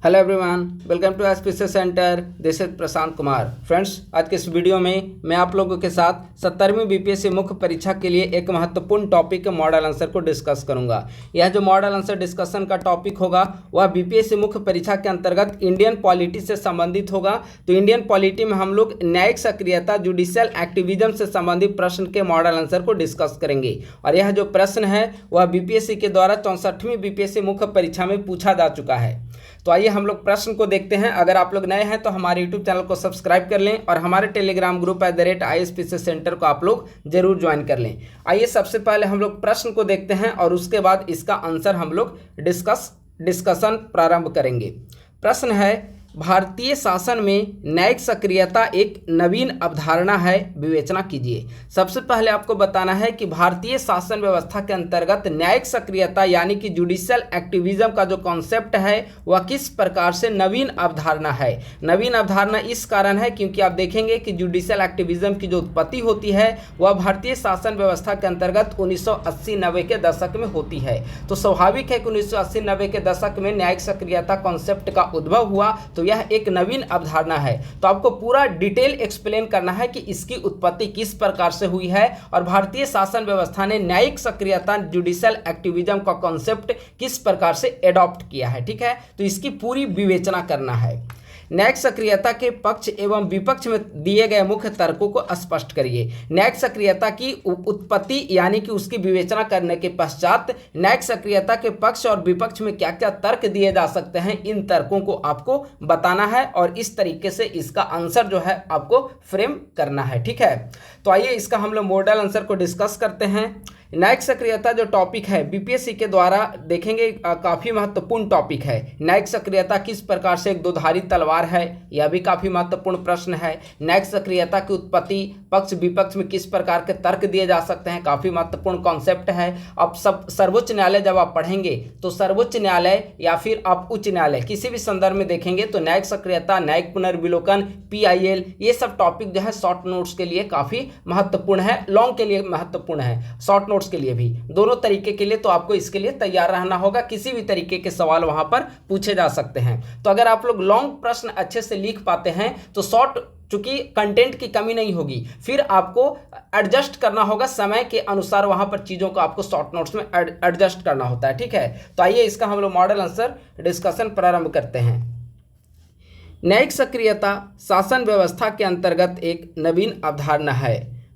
Hello everyone, welcome to SPC centre. This is Prashant Kumar. Friends, आज के इस वीडियो में मैं आप लोगों के साथ 17वीं बीपीएससी मुख्य परीक्षा के लिए एक महत्वपूर्ण टॉपिक मॉडल आंसर को डिस्कस करूंगा। यह जो मॉडल आंसर डिस्कशन का टॉपिक होगा वह बीपीएससी मुख्य परीक्षा के अंतर्गत इंडियन पॉलिटी से संबंधित होगा। तो इंडियन पॉलिटी में हम लोग न्यायिक सक्रियता, जुडिशियल एक्टिविज्म से संबंधित प्रश्न के मॉडल आंसर को डिस्कस करेंगे। और यह जो प्रश्न है वह बीपीएससी के द्वारा 64वीं बीपीएससी मुख्य परीक्षा में पूछा जा चुका है। तो आइए हम लोग प्रश्न को देखते हैं। अगर आप लोग नए हैं तो हमारे यूट्यूब चैनल को सब्सक्राइब कर लें और हमारे टेलीग्राम ग्रुप @ISPC सेंटर को आप लोग जरूर ज्वाइन कर लें। आइए सबसे पहले हम लोग प्रश्न को देखते हैं और उसके बाद इसका आंसर हम लोग डिस्कशन प्रारंभ करेंगे। प्रश्न है, भारतीय शासन में न्यायिक सक्रियता एक नवीन अवधारणा है, विवेचना कीजिए। सबसे पहले आपको बताना है कि भारतीय शासन व्यवस्था के अंतर्गत न्यायिक सक्रियता यानी कि जुडिशियल एक्टिविज्म का जो कॉन्सेप्ट है वह किस प्रकार से नवीन अवधारणा है। नवीन अवधारणा इस कारण है क्योंकि आप देखेंगे कि जुडिशियल एक्टिविज्म की जो उत्पत्ति होती है वह भारतीय शासन व्यवस्था के अंतर्गत 1980-90 के दशक में होती है। तो स्वाभाविक है कि 1980-90 के दशक में न्यायिक सक्रियता कॉन्सेप्ट का उद्भव हुआ। तो यह एक नवीन अवधारणा है। तो आपको पूरा डिटेल एक्सप्लेन करना है कि इसकी उत्पत्ति किस प्रकार से हुई है और भारतीय शासन व्यवस्था ने न्यायिक सक्रियता, जुडिशियल एक्टिविज्म का कॉन्सेप्ट किस प्रकार से एडॉप्ट किया है। ठीक है, तो इसकी पूरी विवेचना करना है। न्यायिक सक्रियता के पक्ष एवं विपक्ष में दिए गए मुख्य तर्कों को स्पष्ट करिए। न्यायिक सक्रियता की उत्पत्ति यानी कि उसकी विवेचना करने के पश्चात न्यायिक सक्रियता के पक्ष और विपक्ष में क्या क्या तर्क दिए जा सकते हैं, इन तर्कों को आपको बताना है और इस तरीके से इसका आंसर जो है आपको फ्रेम करना है। ठीक है, तो आइए इसका हम लोग मॉडल आंसर को डिस्कस करते हैं। न्यायिक सक्रियता जो टॉपिक है बीपीएससी के द्वारा देखेंगे काफ़ी महत्वपूर्ण टॉपिक है। न्यायिक सक्रियता किस प्रकार से एक दोधारी तलवार है, यह भी काफ़ी महत्वपूर्ण प्रश्न है। न्यायिक सक्रियता की उत्पत्ति, पक्ष विपक्ष में किस प्रकार के तर्क दिए जा सकते हैं, काफ़ी महत्वपूर्ण कॉन्सेप्ट है। अब सर्वोच्च न्यायालय जब आप पढ़ेंगे तो सर्वोच्च न्यायालय या फिर आप उच्च न्यायालय किसी भी संदर्भ में देखेंगे तो न्यायिक सक्रियता, न्यायिक पुनर्विलोकन, PIL, ये सब टॉपिक जो है शॉर्ट नोट्स के लिए काफ़ी महत्वपूर्ण है, लॉन्ग के लिए महत्वपूर्ण है, शॉर्ट नोट्स के लिए भी, दोनों तरीके के लिए। तो आपको इसके लिए तैयार रहना होगा, किसी भी तरीके के सवाल वहां पर पूछे जा सकते हैं। तो अगर आप लोग लॉन्ग प्रश्न अच्छे से लिख पाते हैं तो शॉर्ट, चूंकि कंटेंट की कमी नहीं होगी, फिर आपको एडजस्ट करना होगा समय के अनुसार, वहां पर चीजों को आपको शॉर्ट नोट्स में एडजस्ट करना होता है। ठीक है, तो आइए इसका हम लोग मॉडल आंसर डिस्कशन प्रारंभ करते हैं। न्यायिक सक्रियता शासन व्यवस्था के अंतर्गत एक नवीन अवधारणा है।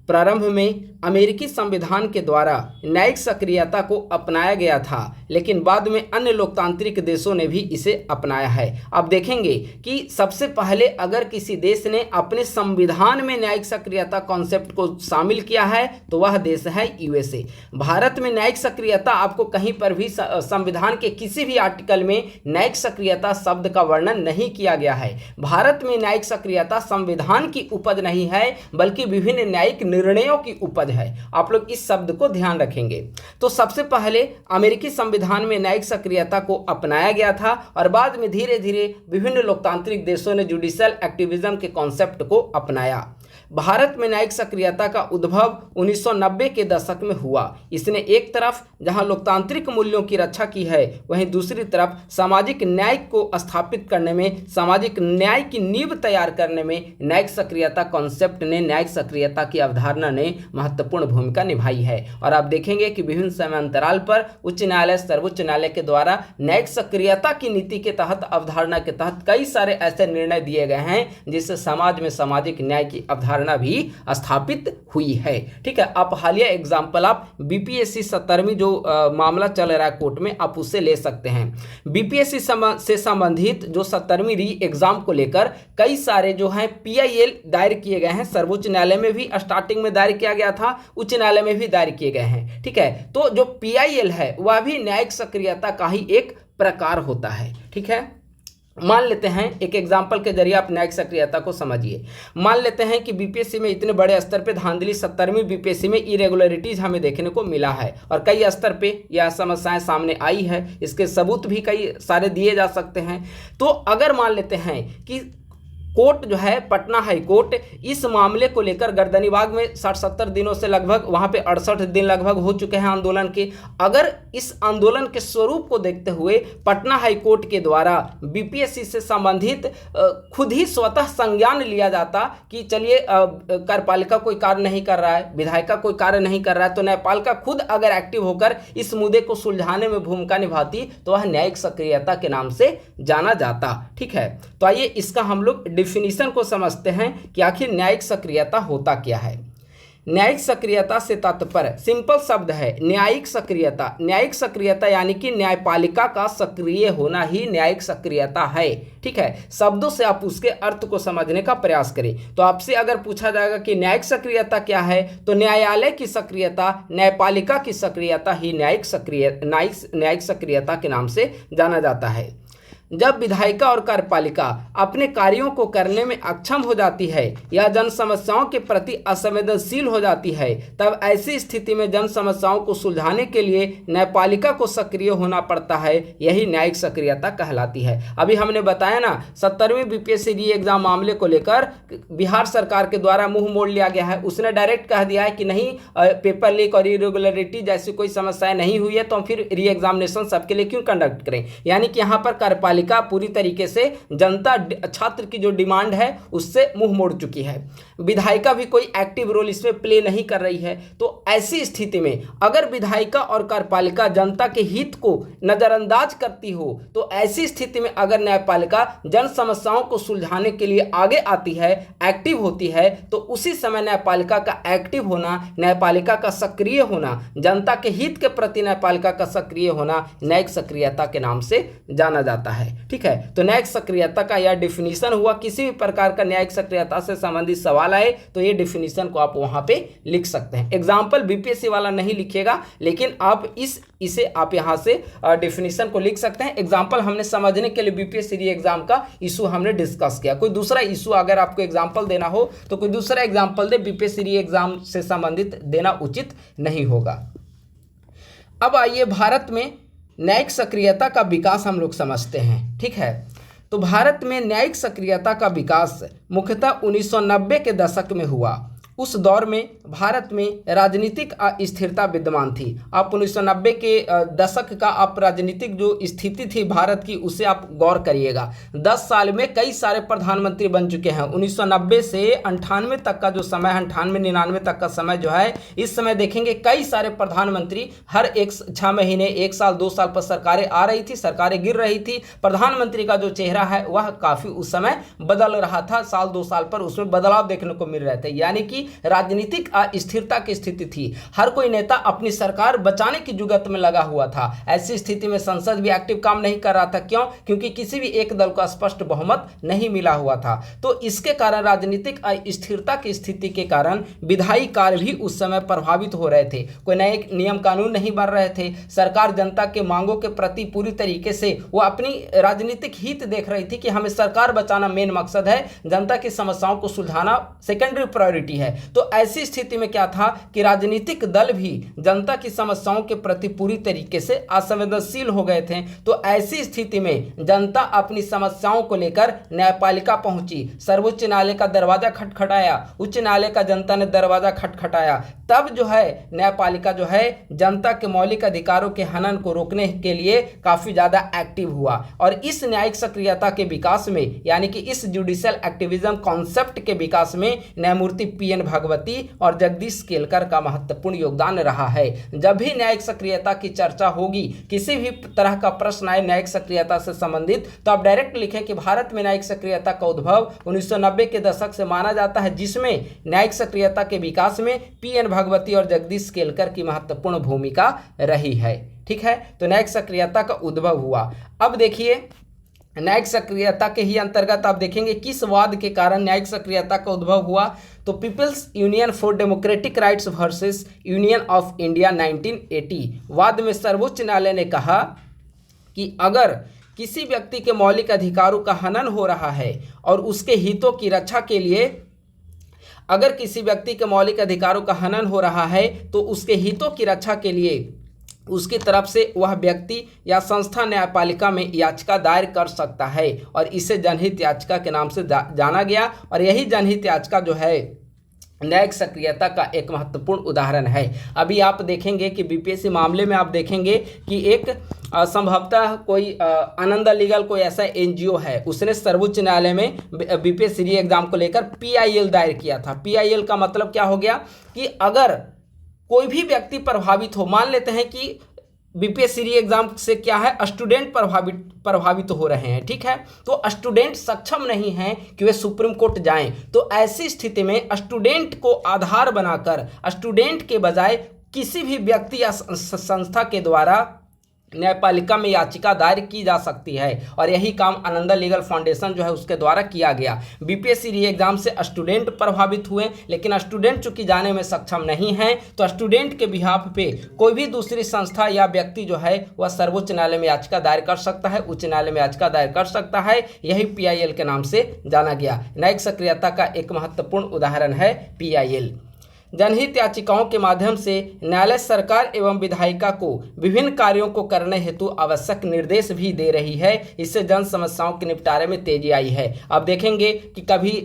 प्रारंभ में अमेरिकी संविधान के द्वारा न्यायिक सक्रियता को अपनाया गया था, लेकिन बाद में अन्य लोकतांत्रिक देशों ने भी इसे अपनाया है। अब देखेंगे कि सबसे पहले अगर किसी देश ने अपने संविधान में न्यायिक सक्रियता कॉन्सेप्ट को शामिल किया है तो वह देश है USA। भारत में न्यायिक सक्रियता आपको कहीं पर भी संविधान के किसी भी आर्टिकल में न्यायिक सक्रियता शब्द का वर्णन नहीं किया गया है। भारत में न्यायिक सक्रियता संविधान की उपज नहीं है बल्कि विभिन्न न्यायिक निर्णयों की उपज है। आप लोग इस शब्द को ध्यान रखेंगे। तो सबसे पहले अमेरिकी संविधान में न्यायिक सक्रियता को अपनाया गया था और बाद में धीरे धीरे विभिन्न लोकतांत्रिक देशों ने जुडिशियल एक्टिविज्म के कॉन्सेप्ट को अपनाया। भारत में न्यायिक सक्रियता का उद्भव 1990 के दशक में हुआ। इसने एक तरफ जहां लोकतांत्रिक मूल्यों की रक्षा की है, वहीं दूसरी तरफ सामाजिक न्याय को स्थापित करने में, सामाजिक न्याय की नींव तैयार करने में न्यायिक सक्रियता कॉन्सेप्ट ने, न्यायिक सक्रियता की अवधारणा ने महत्वपूर्ण भूमिका निभाई है। और आप देखेंगे कि विभिन्न समय अंतराल पर उच्च न्यायालय, सर्वोच्च न्यायालय के द्वारा न्यायिक सक्रियता की नीति के तहत, अवधारणा के तहत कई सारे ऐसे निर्णय दिए गए हैं जिससे समाज में सामाजिक न्याय की अवधारणा भी स्थापित हुई है। ठीक है, आप हालिया एग्जाम्पल आप बीपीएससी 17वीं जो मामला चल रहा है कोर्ट में, आप उससे ले सकते हैं। बीपीएससी से संबंधित जो 17वीं री एग्जाम को लेकर कई सारे जो है PIL दायर किए गए हैं। सर्वोच्च न्यायालय में भी स्टार्टिंग में दायर किया गया था, उच्च न्यायालय में भी दायर किए गए हैं। ठीक है, तो जो PIL है वह भी न्यायिक सक्रियता का ही एक प्रकार होता है। ठीक है, मान लेते हैं, एक एग्जाम्पल के जरिए आप न्यायिक सक्रियता को समझिए। मान लेते हैं कि बीपीएससी में इतने बड़े स्तर पे धांधली, 17वीं बीपीएससी में इरेगुलरिटीज हमें देखने को मिला है और कई स्तर पे यह समस्याएं सामने आई है। इसके सबूत भी कई सारे दिए जा सकते हैं। तो अगर मान लेते हैं कि कोर्ट जो है पटना हाई कोर्ट इस मामले को लेकर गर्दनीबाग में 60-70 दिनों से लगभग वहां पे 68 दिन लगभग हो चुके हैं आंदोलन के। अगर इस आंदोलन के स्वरूप को देखते हुए पटना हाई कोर्ट के द्वारा बीपीएससी से संबंधित खुद ही स्वतः संज्ञान लिया जाता कि चलिए कार्यपालिका कोई कार्य नहीं कर रहा है, विधायिका कोई कार्य नहीं कर रहा है, तो न्यायपालिका खुद अगर एक्टिव होकर इस मुद्दे को सुलझाने में भूमिका निभाती तो वह न्यायिक सक्रियता के नाम से जाना जाता। ठीक है, तो आइए इसका हम लोग डिफिनीशन को समझते हैं कि आखिर न्यायिक सक्रियता होता क्या है। न्यायिक सक्रियता से तात्पर्य सिंपल शब्द है न्यायिक सक्रियता। न्यायिक सक्रियता यानी कि न्यायपालिका का सक्रिय होना ही न्यायिक सक्रियता है। ठीक है, शब्दों से आप उसके अर्थ को समझने का प्रयास करें। तो आपसे अगर पूछा जाएगा कि न्यायिक सक्रियता क्या है, तो न्यायालय की सक्रियता, न्यायपालिका की सक्रियता ही न्यायिक सक्रियता के नाम से जाना जाता है। जब विधायिका और कार्यपालिका अपने कार्यों को करने में अक्षम हो जाती है या जन समस्याओं के प्रति असंवेदनशील हो जाती है, तब ऐसी स्थिति में जन समस्याओं को सुलझाने के लिए न्यायपालिका को सक्रिय होना पड़ता है। यही न्यायिक सक्रियता कहलाती है। अभी हमने बताया ना 70वीं बीपीएससी री एग्जाम मामले को लेकर बिहार सरकार के द्वारा मुंह मोड़ लिया गया है। उसने डायरेक्ट कह दिया है कि नहीं, पेपर लीक और इरेगुलरिटी जैसी कोई समस्याएं नहीं हुई है, तो हम फिर री एग्जामिनेशन सबके लिए क्यों कंडक्ट करें। यानी कि यहाँ पर कार्यपालिका पूरी तरीके से जनता छात्र की जो डिमांड है उससे मुंह मोड़ चुकी है। विधायिका भी कोई एक्टिव रोल इसमें प्ले नहीं कर रही है। तो ऐसी स्थिति में अगर विधायिका और कार्यपालिका जनता के हित को नजरअंदाज करती हो, तो ऐसी स्थिति में अगर न्यायपालिका जन समस्याओं को सुलझाने के लिए आगे आती है, एक्टिव होती है, तो उसी समय न्यायपालिका का एक्टिव होना, न्यायपालिका का सक्रिय होना, जनता के हित के प्रति न्यायपालिका का सक्रिय होना न्यायिक सक्रियता के नाम से जाना जाता है। ठीक है, तो न्यायिक सक्रियता का यह डिफिनीशन हुआ। किसी भी प्रकार का न्यायिक सक्रियता से संबंधित सवाल आए तो ये डिफिनीशन को आप वहां पे लिख सकते हैं। एग्जाम्पल बीपीएससी वाला नहीं लिखिएगा, लेकिन आप इसे आप यहां से डिफिनीशन को लिख सकते हैं। एग्जाम्पल हमने समझने के लिए बीपीएससी री एग्जाम का इशू हमने डिस्कस किया। कोई दूसरा इशू अगर आपको एग्जाम्पल देना हो तो कोई दूसरा एग्जाम्पल दे, बीपीएससी री एग्जाम से संबंधित देना उचित नहीं होगा। अब आइए भारत में न्यायिक सक्रियता का विकास हम लोग समझते हैं। ठीक है, तो भारत में न्यायिक सक्रियता का विकास मुख्यतः 1990 के दशक में हुआ। उस दौर में भारत में राजनीतिक अस्थिरता विद्यमान थी। आप 1990 के दशक का आप राजनीतिक जो स्थिति थी भारत की, उसे आप गौर करिएगा। 10 साल में कई सारे प्रधानमंत्री बन चुके हैं। 1990 से 98 तक का जो समय है, 98-99 तक का समय जो है, इस समय देखेंगे कई सारे प्रधानमंत्री हर 6 महीने, 1 साल, 2 साल पर सरकारें आ रही थी, सरकारें गिर रही थी। प्रधानमंत्री का जो चेहरा है वह काफ़ी उस समय बदल रहा था। साल 2 साल पर उसमें बदलाव देखने को मिल रहे थे। यानी कि राजनीतिक अस्थिरता की स्थिति थी। हर कोई नेता अपनी सरकार बचाने की जुगत में लगा हुआ था। ऐसी स्थिति में संसद भी एक्टिव काम नहीं कर रहा था। क्यों? क्योंकि किसी भी एक दल को स्पष्ट बहुमत नहीं मिला हुआ था। तो इसके कारण, राजनीतिक अस्थिरता की स्थिति के कारण विधायी कार्य भी उस समय प्रभावित हो रहे थे। कोई नए नियम कानून नहीं बन रहे थे। सरकार जनता के मांगों के प्रति पूरी तरीके से वो अपनी राजनीतिक हित देख रही थी कि हमें सरकार बचाना मेन मकसद है, जनता की समस्याओं को सुलझाना सेकेंडरी प्रायोरिटी है। तो ऐसी स्थिति में क्या था कि राजनीतिक दल भी जनता की समस्याओं के प्रति पूरी तरीके से असंवेदनशील हो गए थे। तो ऐसी स्थिति में जनता अपनी समस्याओं को लेकर न्यायपालिका पहुंची, सर्वोच्च न्यायालय का दरवाजा खटखटाया, उच्च न्यायालय का जनता ने दरवाजा खटखटाया। तब जो है न्यायपालिका जो है जनता के मौलिक अधिकारों के हनन को रोकने के लिए काफी ज्यादा एक्टिव हुआ। और इस न्यायिक सक्रियता के विकास में, यानी कि इस जुडिशियल एक्टिविज्म कॉन्सेप्ट के विकास में न्यायमूर्ति पीएन भगवती और जगदीश केलकर का महत्वपूर्ण योगदान रहा है। जब भी न्यायिक सक्रियता की चर्चा होगी, किसी भी तरह का प्रश्न आए न्यायिक सक्रियता से संबंधित, तो आप डायरेक्ट लिखें कि भारत में न्यायिक सक्रियता का उद्भव 1990 के दशक से माना जाता है, जिसमें न्यायिक सक्रियता के विकास में पीएन भगवती और जगदीश केलकर की महत्वपूर्ण भूमिका रही है। ठीक है, तो न्यायिक सक्रियता का उद्भव हुआ। अब देखिए, न्यायिक सक्रियता के ही अंतर्गत आप देखेंगे किस वाद के कारण न्यायिक सक्रियता का उद्भव हुआ। तो People's Union for Democratic Rights versus Union of India 1980 वाद में सर्वोच्च न्यायालय ने कहा कि अगर किसी व्यक्ति के मौलिक अधिकारों का हनन हो रहा है और उसके हितों की रक्षा के लिए, अगर किसी व्यक्ति के मौलिक अधिकारों का हनन हो रहा है तो उसके हितों की रक्षा के लिए उसकी तरफ से वह व्यक्ति या संस्था न्यायपालिका में याचिका दायर कर सकता है और इसे जनहित याचिका के नाम से जाना गया। और यही जनहित याचिका जो है न्यायिक सक्रियता का एक महत्वपूर्ण उदाहरण है। अभी आप देखेंगे कि बीपीएससी मामले में आप देखेंगे कि एक संभवतः कोई आनंद लीगल कोई ऐसा एनजीओ है, उसने सर्वोच्च न्यायालय में बीपीएससी री एग्जाम को लेकर पीआईएल दायर किया था। पीआईएल का मतलब क्या हो गया कि अगर कोई भी व्यक्ति प्रभावित हो, मान लेते हैं कि बीपीएससी री एग्जाम से क्या है, स्टूडेंट प्रभावित हो रहे हैं, ठीक है, तो स्टूडेंट सक्षम नहीं हैं कि वे सुप्रीम कोर्ट जाएं, तो ऐसी स्थिति में स्टूडेंट को आधार बनाकर स्टूडेंट के बजाय किसी भी व्यक्ति या संस्था के द्वारा न्यायपालिका में याचिका दायर की जा सकती है। और यही काम आनंद लीगल फाउंडेशन जो है उसके द्वारा किया गया। बीपीएससी री एग्जाम से स्टूडेंट प्रभावित हुए, लेकिन स्टूडेंट चूंकि जाने में सक्षम नहीं है, तो स्टूडेंट के बिहाफ पे कोई भी दूसरी संस्था या व्यक्ति जो है वह सर्वोच्च न्यायालय में याचिका दायर कर सकता है, उच्च न्यायालय में याचिका दायर कर सकता है। यही पीआईएल के नाम से जाना गया। न्यायिक सक्रियता का एक महत्वपूर्ण उदाहरण है पीआईएल। जनहित याचिकाओं के माध्यम से न्यायालय सरकार एवं विधायिका को विभिन्न कार्यों को करने हेतु आवश्यक निर्देश भी दे रही है। इससे जन समस्याओं के निपटारे में तेजी आई है। अब देखेंगे कि कभी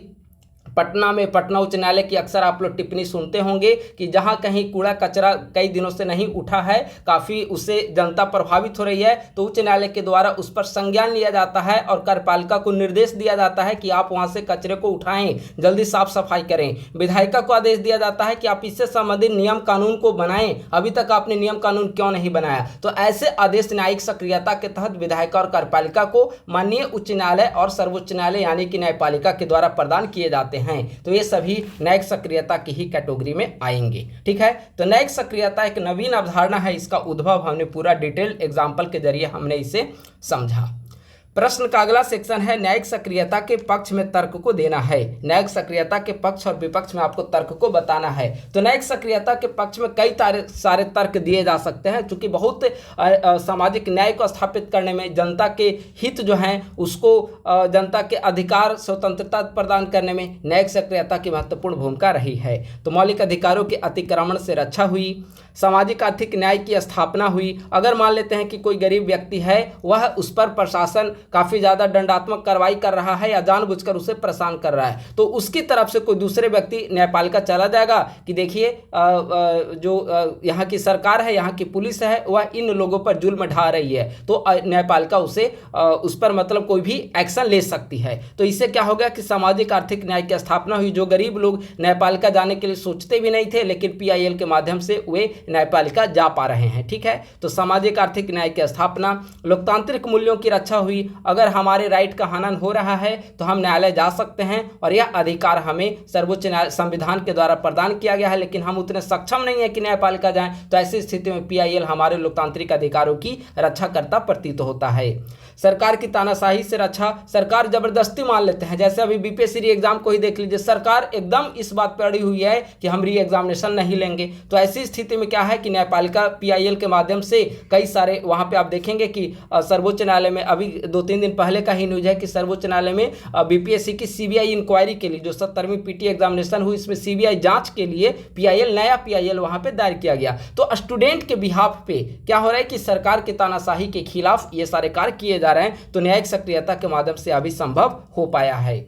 पटना में पटना उच्च न्यायालय की अक्सर आप लोग टिप्पणी सुनते होंगे कि जहां कहीं कूड़ा कचरा कई दिनों से नहीं उठा है, काफ़ी उससे जनता प्रभावित हो रही है, तो उच्च न्यायालय के द्वारा उस पर संज्ञान लिया जाता है और कार्यपालिका को निर्देश दिया जाता है कि आप वहां से कचरे को उठाएं, जल्दी साफ सफाई करें। विधायिका को आदेश दिया जाता है कि आप इससे संबंधित नियम कानून को बनाएं, अभी तक आपने नियम कानून क्यों नहीं बनाया। तो ऐसे आदेश न्यायिक सक्रियता के तहत विधायिका और कार्यपालिका को माननीय उच्च न्यायालय और सर्वोच्च न्यायालय यानी कि न्यायपालिका के द्वारा प्रदान किए जाते हैं। तो ये सभी न्यायिक सक्रियता की ही कैटेगरी में आएंगे, ठीक है। तो न्यायिक सक्रियता एक नवीन अवधारणा है, इसका उद्भव हमने पूरा डिटेल एग्जाम्पल के जरिए हमने इसे समझा। प्रश्न का अगला सेक्शन है न्यायिक सक्रियता के पक्ष में तर्क को देना है। न्यायिक सक्रियता के पक्ष और विपक्ष में आपको तर्क को बताना है। तो न्यायिक सक्रियता के पक्ष में कई सारे तर्क दिए जा सकते हैं, क्योंकि बहुत सामाजिक न्याय को स्थापित करने में जनता के हित जो हैं उसको जनता के अधिकार स्वतंत्रता प्रदान करने में न्यायिक सक्रियता की महत्वपूर्ण भूमिका रही है। तो मौलिक अधिकारों के अतिक्रमण से रक्षा हुई, सामाजिक आर्थिक न्याय की स्थापना हुई। अगर मान लेते हैं कि कोई गरीब व्यक्ति है, वह उस पर प्रशासन काफ़ी ज़्यादा दंडात्मक कार्रवाई कर रहा है या जानबूझकर उसे परेशान कर रहा है, तो उसकी तरफ से कोई दूसरे व्यक्ति न्यायपालिका चला जाएगा कि देखिए जो यहाँ की सरकार है, यहाँ की पुलिस है, वह इन लोगों पर जुल्म ढा रही है, तो न्यायपालिका उस पर मतलब कोई भी एक्शन ले सकती है। तो इससे क्या हो गया कि सामाजिक आर्थिक न्याय की स्थापना हुई। जो गरीब लोग न्यायपालिका जाने के लिए सोचते भी नहीं थे, लेकिन पीआईएल के माध्यम से वे न्यायपालिका जा पा रहे हैं, ठीक है। तो सामाजिक आर्थिक न्याय की स्थापना, लोकतांत्रिक मूल्यों की रक्षा हुई। अगर हमारे राइट का हनन हो रहा है तो हम न्यायालय जा सकते हैं और यह अधिकार हमें सर्वोच्च संविधान के द्वारा प्रदान किया गया है, लेकिन हम उतने सक्षम नहीं है कि न्यायपालिका जाएं। तो ऐसी स्थिति में पीआईएल हमारे लोकतांत्रिक अधिकारों की रक्षा करता प्रतीत होता है। सरकार की तानाशाही से रक्षा, सरकार जबरदस्ती मान लेते हैं, जैसे अभी बीपीएससी री एग्जाम को ही देख लीजिए, सरकार एकदम इस बात पर अड़ी हुई है कि हम री एग्जामिनेशन नहीं लेंगे। तो ऐसी स्थिति में क्या है कि न्यायपालिका पीआईएल के माध्यम से कई सारे वहां पे आप देखेंगे कि सर्वोच्च न्यायालय में अभी 2-3 दिन पहले का ही न्यूज है कि सर्वोच्च न्यायालय में बीपीएससी की सीबीआई इंक्वायरी के लिए जो 70वीं पीटी एग्जामिनेशन हुई, इसमें सीबीआई जांच के लिए नया पीआईएल वहां पे दायर किया गया। तो स्टूडेंट के बिहाफ पे क्या हो रहा है कि सरकार की तानाशाही के खिलाफ ये सारे कार्य किए जा रहे हैं। तो न्यायिक सक्रियता के माध्यम से अभी संभव हो पाया है।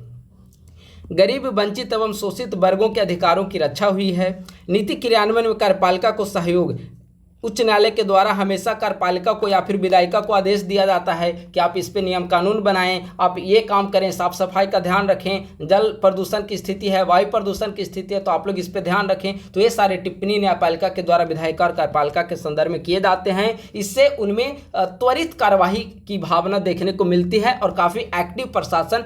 गरीब, वंचित एवं शोषित वर्गों के अधिकारों की रक्षा हुई है। नीति क्रियान्वयन में कार्यपालिका को सहयोग, उच्च न्यायालय के द्वारा हमेशा कार्यपालिका को या फिर विधायिका को आदेश दिया जाता है कि आप इस पे नियम कानून बनाएं, आप ये काम करें, साफ सफाई का ध्यान रखें, जल प्रदूषण की स्थिति है, वायु प्रदूषण की स्थिति है, तो आप लोग इस पे ध्यान रखें। तो ये सारे टिप्पणी न्यायपालिका के द्वारा विधायिका और कार्यपालिका के संदर्भ में किए जाते हैं। इससे उनमें त्वरित कार्यवाही की भावना देखने को मिलती है और काफ़ी एक्टिव प्रशासन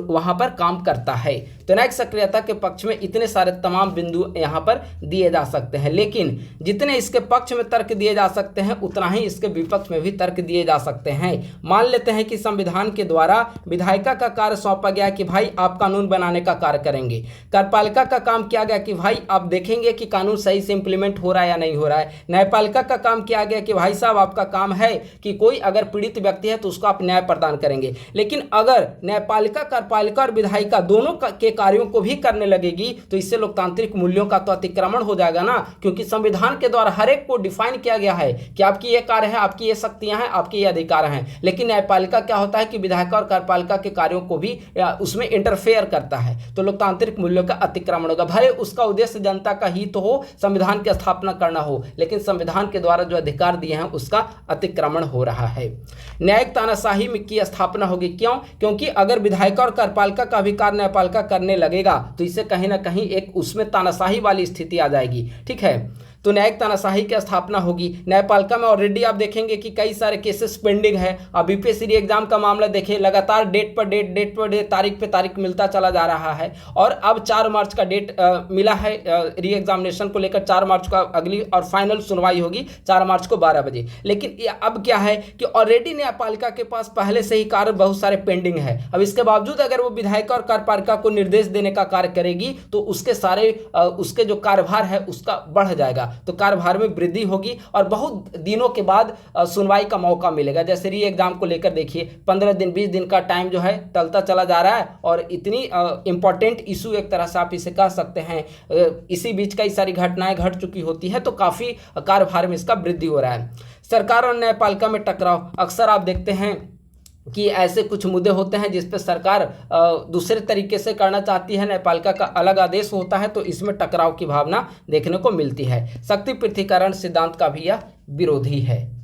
वहाँ पर काम करता है। तो न्यायिक सक्रियता के पक्ष में इतने सारे तमाम बिंदु यहाँ पर दिए जा सकते हैं, लेकिन जितने इसके पक्ष में तर्क दिए जा सकते हैं उतना ही इसके विपक्ष में भी तर्क दिए जा सकते हैं। मान लेते हैं कि संविधान के द्वारा विधायिका का कार्य सौंपा गया कि भाई आप कानून बनाने का कार्य करेंगे, कार्यपालिका का काम किया गया कि भाई आप देखेंगे कि कानून सही से इंप्लीमेंट हो रहा है या नहीं हो रहा है, न्यायपालिका का काम किया गया कि भाई साहब आपका काम है कि कोई अगर पीड़ित व्यक्ति है तो उसको आप न्याय प्रदान करेंगे। लेकिन अगर न्यायपालिका, कार्यपालिका और विधायिका दोनों के कार्यों को भी करने लगेगी तो इससे लोकतांत्रिक मूल्यों का तो अतिक्रमण हो जाएगा ना, क्योंकि संविधान के द्वारा हर एक को डिफाइन किया गया है कि आपकी ये कार्य है, आपकी ये शक्तियां हैं, आपके ये अधिकार हैं। लेकिन न्यायपालिका क्या होता है कि विधायिका और कार्यपालिका के कार्यों को भी उसमें इंटरफेयर करता है। तो लोकतांत्रिक मूल्यों का अतिक्रमण होगा। भले उसका उद्देश्य जनता का हित हो, संविधान की स्थापना करना हो, लेकिन संविधान के द्वारा जो अधिकार दिए हैं उसका अतिक्रमण हो रहा है। न्यायिक तानाशाही की स्थापना होगी। क्यों? क्योंकि अगर विधायिका और कार्यपालिका का भी कार्य न्यायपालिका करने लगेगा तो इससे कहीं ना कहीं एक उसमें तानाशाही वाली स्थिति आ जाएगी। ठीक है, तो न्यायिक तानाशाही की स्थापना होगी। न्यायपालिका में ऑलरेडी आप देखेंगे कि कई सारे केसेस पेंडिंग है। अब बीपीएससी एग्जाम का मामला देखिए, लगातार डेट पर डेट, तारीख पे तारीख मिलता चला जा रहा है। और अब 4 मार्च का डेट मिला है री एग्जामिनेशन को लेकर। 4 मार्च का अगली और फाइनल सुनवाई होगी 4 मार्च को 12 बजे। लेकिन अब क्या है कि ऑलरेडी न्यायपालिका के पास पहले से ही कार्य बहुत सारे पेंडिंग है। अब इसके बावजूद अगर वो विधायिका और कार्यपालिका को निर्देश देने का कार्य करेगी तो उसके सारे उसके जो कार्यभार है उसका बढ़ जाएगा, तो कार्यभार में वृद्धि होगी और बहुत दिनों के बाद सुनवाई का मौका मिलेगा। जैसे री एग्जाम को लेकर देखिए, 15 दिन 20 दिन का टाइम जो है टलता चला जा रहा है और इतनी इंपॉर्टेंट इशू एक तरह से आप इसे कह सकते हैं, इसी बीच कई सारी घटनाएं घट चुकी होती है, तो काफ़ी कार्यभार में इसका वृद्धि हो रहा है। सरकार और न्यायपालिका में टकराव अक्सर आप देखते हैं कि ऐसे कुछ मुद्दे होते हैं जिस पर सरकार दूसरे तरीके से करना चाहती है, न्यायपालिका का अलग आदेश होता है, तो इसमें टकराव की भावना देखने को मिलती है। शक्ति पृथकीकरण सिद्धांत का भी यह विरोधी है।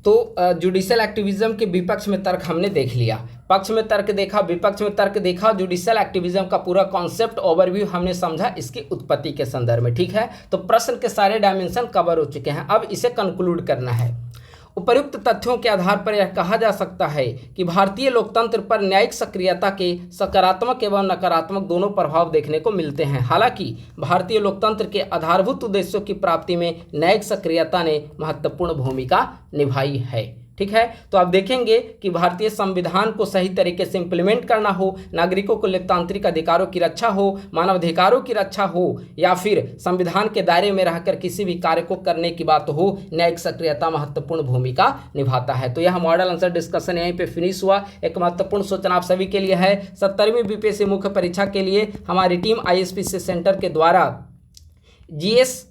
तो जुडिशियल एक्टिविज्म के विपक्ष में तर्क हमने देख लिया। पक्ष में तर्क देखा, विपक्ष में तर्क देखा। जुडिशियल एक्टिविज्म का पूरा कॉन्सेप्ट ओवरव्यू हमने समझा इसकी उत्पत्ति के संदर्भ में। ठीक है, तो प्रश्न के सारे डायमेंशन कवर हो चुके हैं। अब इसे कंक्लूड करना है। उपर्युक्त तथ्यों के आधार पर यह कहा जा सकता है कि भारतीय लोकतंत्र पर न्यायिक सक्रियता के सकारात्मक एवं नकारात्मक दोनों प्रभाव देखने को मिलते हैं। हालांकि भारतीय लोकतंत्र के आधारभूत उद्देश्यों की प्राप्ति में न्यायिक सक्रियता ने महत्वपूर्ण भूमिका निभाई है। ठीक है, तो आप देखेंगे कि भारतीय संविधान को सही तरीके से इंप्लीमेंट करना हो, नागरिकों को लोकतांत्रिक अधिकारों की रक्षा हो, मानवाधिकारों की रक्षा हो, या फिर संविधान के दायरे में रहकर किसी भी कार्य को करने की बात हो, न्यायिक सक्रियता महत्वपूर्ण भूमिका निभाता है। तो यह मॉडल आंसर डिस्कशन यहीं पे फिनिश हुआ। एक महत्वपूर्ण सूचना आप सभी के लिए है, 17वीं बीपीएससी मुख्य परीक्षा के लिए हमारी टीम आईएसपीसी सेंटर के द्वारा जीएस,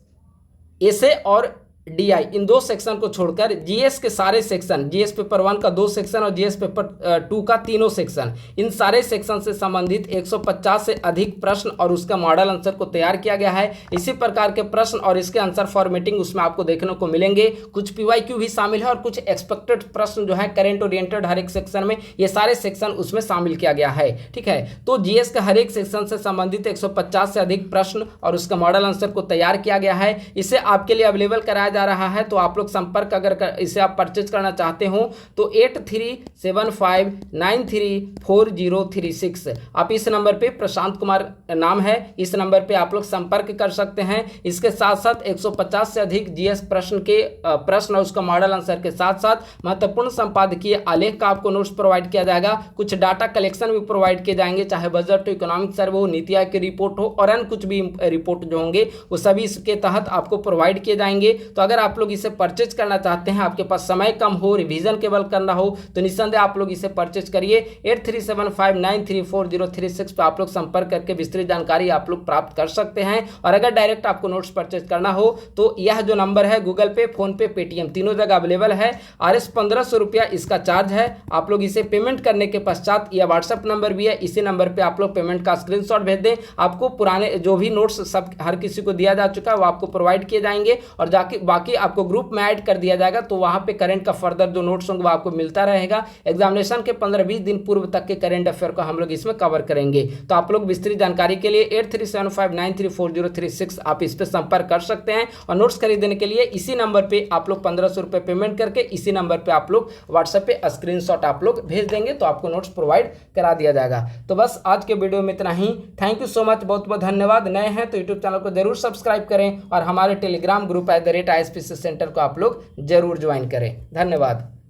एसए और डीआई इन 2 सेक्शन को छोड़कर जीएस के सारे सेक्शन, जीएस पेपर 1 का 2 सेक्शन और जीएस पेपर 2 का तीनों सेक्शन, इन सारे सेक्शन से संबंधित 150 से अधिक प्रश्न और उसका मॉडल आंसर को तैयार किया गया है। इसी प्रकार के प्रश्न और इसके आंसर फॉर्मेटिंग उसमें आपको देखने को मिलेंगे। कुछ पीवाईक्यू भी शामिल है और कुछ एक्सपेक्टेड प्रश्न जो है करेंट ओरिएंटेड हर एक सेक्शन में, ये सारे सेक्शन उसमें शामिल किया गया है। ठीक है, तो जीएस के हर एक सेक्शन से संबंधित 150 से अधिक प्रश्न और उसका मॉडल आंसर को तैयार किया गया है। इसे आपके लिए अवेलेबल कराया जा रहा है, तो आप लोग संपर्क अगर इसे आप परचेज करना चाहते हो तो 8375934036 आप इस नंबर पे, प्रशांत कुमार नाम है, इस नंबर पे आप लोग संपर्क कर सकते हैं। इसके साथ साथ 150 से अधिक जीएस प्रश्न के प्रश्न और उसका मॉडल आंसर के साथ साथ महत्वपूर्ण संपादकीय आलेख का आपको नोट्स प्रोवाइड किया जाएगा। कुछ डाटा कलेक्शन भी प्रोवाइड किए जाएंगे, चाहे बजट हो, इकोनॉमिक सर्वे हो, नीति आयोग की रिपोर्ट हो और अन्य कुछ भी रिपोर्ट जो होंगे वो सभी इसके तहत आपको प्रोवाइड किए जाएंगे। तो अगर आप लोग इसे परचेज करना चाहते हैं, आपके पास समय कम हो, रिवीजन केवल करना हो, तो निस्संदेह आप लोग इसे परचेज करिए। 8375934036 पे आप लोग संपर्क करके विस्तृत जानकारी आप लोग प्राप्त कर सकते हैं। और अगर डायरेक्ट आपको नोट्स परचेज करना हो तो यह जो नंबर है गूगल पे, फोन पे, पेटीएम तीनों जगह अवेलेबल है। RS 1500 रुपया इसका चार्ज है। आप लोग इसे पेमेंट करने के पश्चात, यह व्हाट्सएप नंबर भी है, इसी नंबर पर आप लोग पेमेंट का स्क्रीनशॉट भेज दें। आपको पुराने जो भी नोट्स सब हर किसी को दिया जा चुका है वो आपको प्रोवाइड किए जाएंगे और जाके बाकी आपको ग्रुप में ऐड कर दिया जाएगा। तो वहां पे करंट का फर्दर जो नोट्स होंगे वो आपको मिलता रहेगा। एग्जामिनेशन के 15-20 दिन पूर्व तक के करंट अफेयर को हम लोग इसमें कवर करेंगे। तो आप लोग विस्तृत जानकारी के लिए 8375934036 आप इस पर संपर्क कर सकते हैं। और नोट्स खरीदने के लिए इसी नंबर पे आप लोग 1500 रुपये पेमेंट करके इसी नंबर पे आप लोग व्हाट्सएप पे स्क्रीनशॉट आप लोग भेज देंगे तो आपको नोट्स प्रोवाइड करा दिया जाएगा। तो बस आज के वीडियो में इतना ही। थैंक यू सो मच, बहुत बहुत धन्यवाद। नए हैं तो यूट्यूब चैनल को जरूर सब्सक्राइब करें और हमारे टेलीग्राम ग्रुप @ISPC सेंटर को आप लोग जरूर ज्वाइन करें। धन्यवाद।